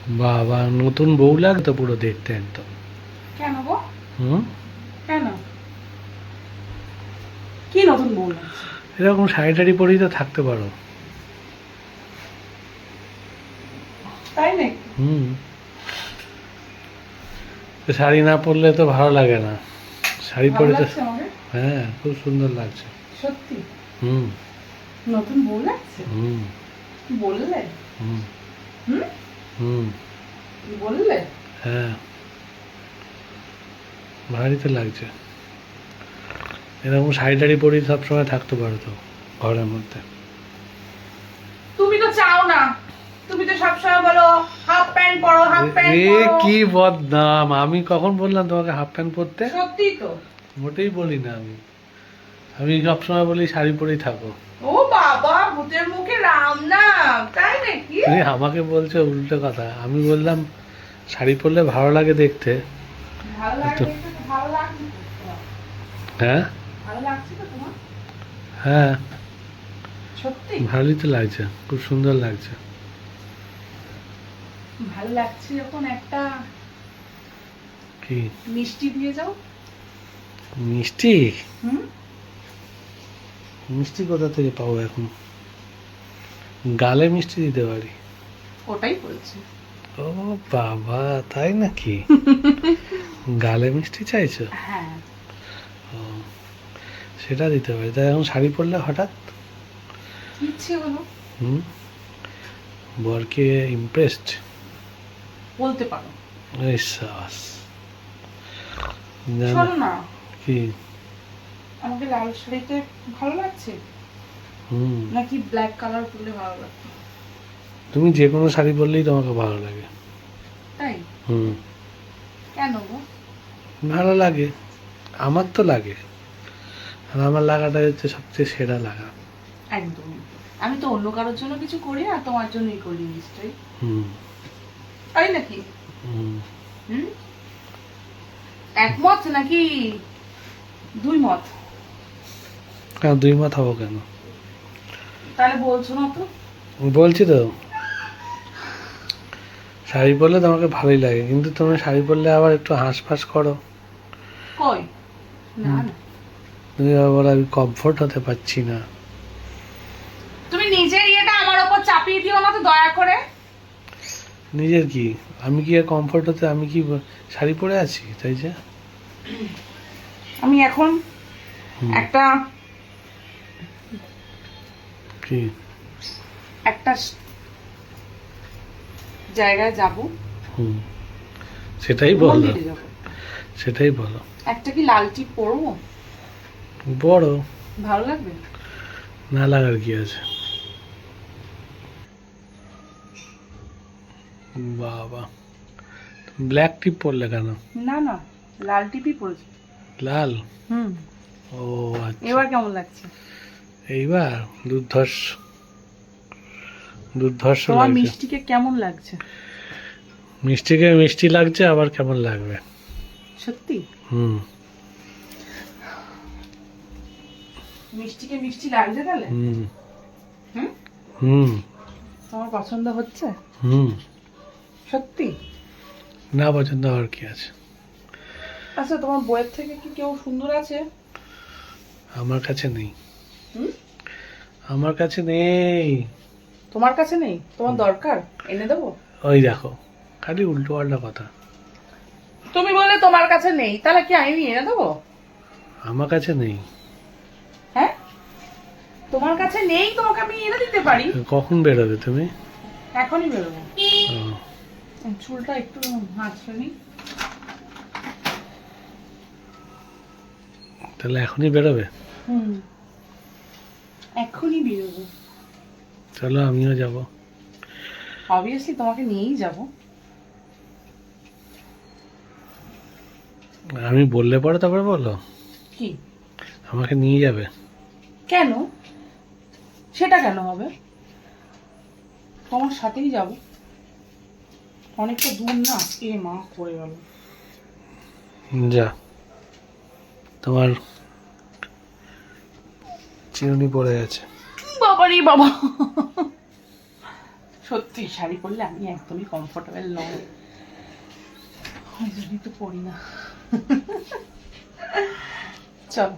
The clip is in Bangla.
বাবা নতুন বউ লাগতো পুরো দেখতে একদম। কেন গো? হুম, কেন? কি নতুন বউ লাগছে? এরকম শাড়ি টাড়ি পরেই তো থাকতে পারো। তাই নাকি? হুম, তো শাড়ি না পরলে তো ভালো লাগে না। শাড়ি ভালো পরে তো লাগছে আমাকে? হ্যাঁ খুব সুন্দর লাগছে। সত্যি হুম নতুন বউ লাগছে? হুম কি বললে? হুম হুম, হুম কি বললে? হ্যাঁ, ভারী তো লাগছে। এরকম শাড়ি টাড়ি পরেই সবসময় থাকতে পারো তো ঘরের মধ্যে। তুমি তো চাও না, তুমি তো সবসময় বলো হাফ প্যান্ট পরো, হাফ প্যান্ট এ পরো। কি বদনাম! আমি কখন বললাম তোমাকে হাফ প্যান্ট পরতে? সত্যি তো। মোটেই বলি না আমি। আমি সবসময় বলি শাড়ি পরেই থাকো। ও বাবা, ভূতের মুখে রাম নাম, তাই নাকি? তুমি আমাকে বলছো উল্টো কথা। আমি বললাম শাড়ি পরলে ভালো লাগে দেখতে। ভালো লাগে তো দেখতে তো ভালো লাগছে তো তোমার। হ্যাঁ ভালো লাগছে তো তোমার? হ্যাঁ, সত্যি ভালোই তো লাগছে, খুব সুন্দর লাগছে। ভালো লাগছে যখন একটা কি মিষ্টি দিয়ে যাও। মিষ্টি? হুম, মিষ্টি কোথা থেকে পাবো এখন? গালে মিষ্টি দিতে পারি। ওটাই বলছি। ও বাবা, তাই নাকি? গালে মিষ্টি চাইছো? হ্যাঁ, ও, সেটা দিতে পারি। তাই এখন শাড়ি পরলে হঠাৎ? কি ইচ্ছে হলো? হুম, বরকে ইমপ্রেসড? বলতে পারো। এই সাবাস। জানো শোনো না, কি? আমাকে লাল শাড়িতে ভালো লাগছে হুম, নাকি ব্ল্যাক কালার পরলে ভালো লাগছে? তুমি যে কোনো শাড়ি পরলেই তোমাকে ভালো লাগে। তাই? হুম, কেন গো? ভালো লাগে। আমার তো লাগে, আর আমার লাগাটাই হচ্ছে সবচেয়ে সেরা লাগা। একদমই। আমি তো অন্য কারোর জন্য কিছু করি না, তোমার জন্যই করি নিশ্চয়ই। হুম তাই নাকি? হুম। হুম, একমত নাকি দুই মত? কেন দুই মত হবো কেন? তাহলে বলছো না তো? বলছি তো, শাড়ি পরলে তোমাকে ভালোই লাগে, কিন্তু তুমি শাড়ি পরলে আবার একটু হাঁসফাঁস করো। কই? না হুম। না, তুমি আবার আমি কমফোর্ট হতে পারছি না। তুমি নিজের ইয়েটা আমার ওপর চাপিয়ে দিও না তো দয়া করে। নিজের কি? আমি কি আর কমফোর্ট হতে, আমি কি শাড়ি পরে আছি তাই যে? আমি এখন হুম, একটা কি? একটা জায়গায় যাব, হুম, সেটাই বলো, মন্দিরে যাব। সেটাই বলো। একটা কি লাল টিপ পরবো? বড় ভালো লাগবে? না লাগার কি আছে? বাবা, ব্ল্যাক টিপ পরলে কেন? না না, লাল টিপই পরেছি। লাল? হুম, ও আচ্ছা। এবার কেমন লাগছে? এইবার দুর্ধর্ষ, দুর্ধর্ষ তোমার লাগছে। মিষ্টিকে কেমন লাগছে? মিষ্টিকে মিষ্টি লাগছে, আবার কেমন লাগবে? সত্যি হুম মিষ্টিকে মিষ্টি লাগছে তাহলে? হুম হুম, হুম তোমার পছন্দ হচ্ছে? হুম। সত্যি? না পছন্দ হওয়ার কি আছে? আচ্ছা, তোমার বইয়ের থেকে কি কেউ সুন্দর আছে? আমার কাছে নেই, হুম, আমার কাছে নেই। তোমার কাছে নেই? তোমার দরকার, এনে দেবো? ওই দেখো, খালি উল্টো পাল্টা কথা। তুমি বললে তোমার কাছে নেই, তাহলে কি আমি এনে দেবো? আমার কাছে নেই। হ্যাঁ, তোমার কাছে নেই, তোমাকে আমি এনে দিতে পারি। কখন বেরোবে তুমি? এখনই বেরোবো। ও, চুলটা একটু আঁচড়ে নি। তাহলে এখনই বেরোবে? হুম, এখনই বেরোবো। চলো আমিও যাব। অবভিয়াসলি তোমাকে নিয়েই যাব। আমি বললে পরে তারপরে বলো কি? আমাকে নিয়ে যাবে। কেন? সেটা কেন হবে? তোমার সাথেই যাব। অনেকটা দূর না? এ মা, পড়ে গেল। যা, তোমার চিরুনি পড়ে গেছে। বাবারে বাবা, সত্যি শাড়ি পরলে আমি একদমই কমফোর্টেবল নই, ওই জন্যই তো পরি না। চলো